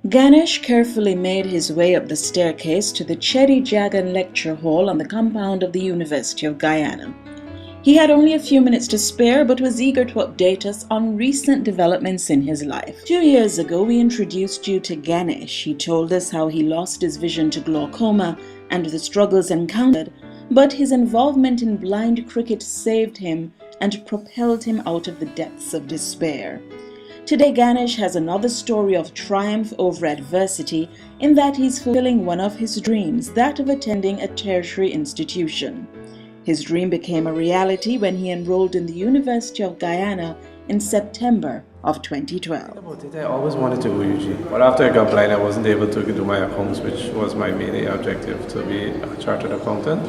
Ganesh carefully made his way up the staircase to the Chedi Jagan Lecture Hall on the compound of the University of Guyana. He had only a few minutes to spare but was eager to update us on recent developments in his life. 2 years ago, we introduced you to Ganesh. He told us how he lost his vision to glaucoma and the struggles encountered, but his involvement in blind cricket saved him and propelled him out of the depths of despair. Today, Ganesh has another story of triumph over adversity in that he's fulfilling one of his dreams, that of attending a tertiary institution. His dream became a reality when he enrolled in the University of Guyana in September of 2012. About it, I always wanted to go UG, but after I got blind, I wasn't able to do my accounts, which was my main objective, to be a chartered accountant.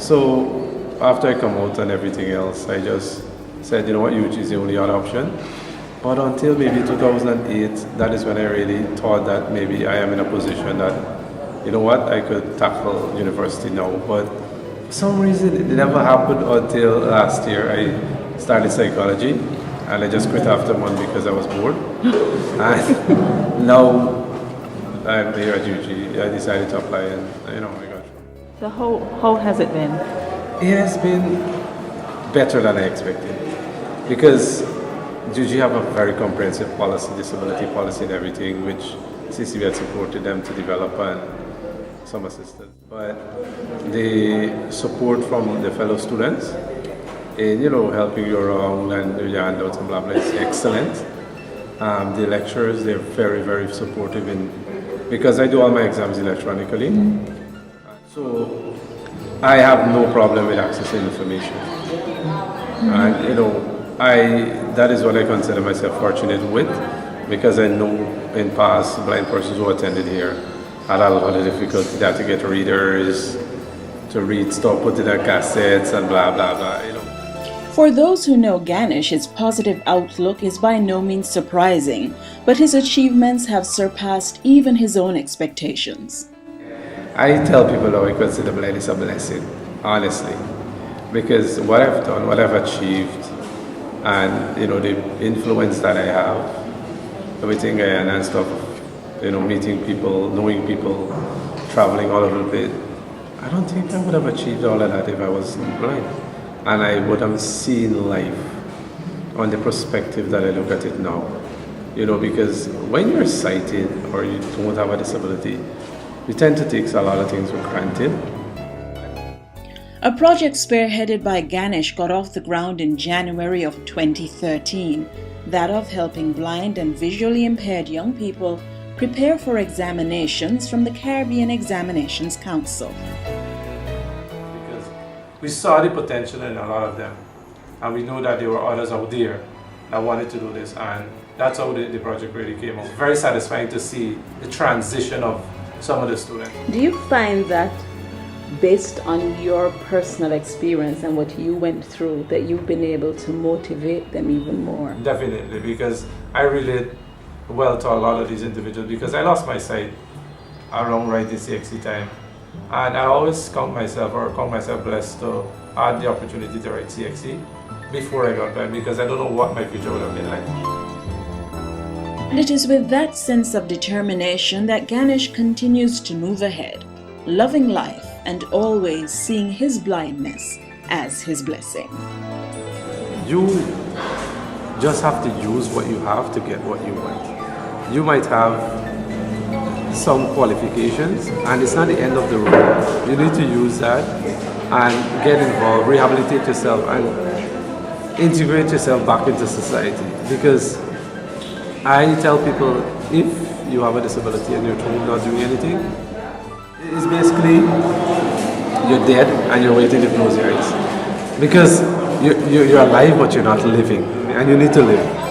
So after I come out and everything else, I just said, you know what, UG is the only other option. But until maybe 2008, that is when I really thought that maybe I am in a position that, you know what, I could tackle university now. But for some reason, it never happened until last year. I started psychology, and I just quit after one because I was bored. And now I'm here at UG. I decided to apply, and I got through. So how has it been? It has been better than I expected, because UG have a very comprehensive policy, disability policy and everything, which CCB had supported them to develop and some assistance. But the support from the fellow students in, helping you around and do your handouts and blah, blah, is excellent. The lecturers, they're very, very supportive because I do all my exams electronically. So I have no problem with accessing information. And, that is what I consider myself fortunate with, because I know in past blind persons who attended here had a lot of difficulty that to get readers, to read stuff, put in their cassettes and blah, blah, blah, For those who know Ganesh, his positive outlook is by no means surprising, but his achievements have surpassed even his own expectations. I tell people how I consider blindness a blessing, honestly, because what I've done, what I've achieved, and the influence that I have, everything and stuff, meeting people, knowing people, traveling all over the place, I don't think I would have achieved all of that if I wasn't blind. And I would have seen life on the perspective that I look at it now. Because when you're sighted or you don't have a disability, you tend to take a lot of things for granted. A project spearheaded by Ganesh got off the ground in January of 2013, that of helping blind and visually impaired young people prepare for examinations from the Caribbean Examinations Council. Because we saw the potential in a lot of them, and we know that there were others out there that wanted to do this, and that's how the project really came out. It's very satisfying to see the transition of some of the students. Do you find that, based on your personal experience and what you went through, that you've been able to motivate them even more? Definitely, because I relate well to a lot of these individuals, because I lost my sight around right this CXC time, and I always count myself blessed to have the opportunity to write CXC before I got blind, because I don't know what my future would have been like. And it is with that sense of determination that Ganesh continues to move ahead, loving life and always seeing his blindness as his blessing. You just have to use what you have to get what you want. You might have some qualifications, and it's not the end of the road. You need to use that and get involved, rehabilitate yourself, and integrate yourself back into society. Because I tell people, if you have a disability and you're home not doing anything, it's basically you're dead and you're waiting to close your eyes. Because you're alive but you're not living, and you need to live.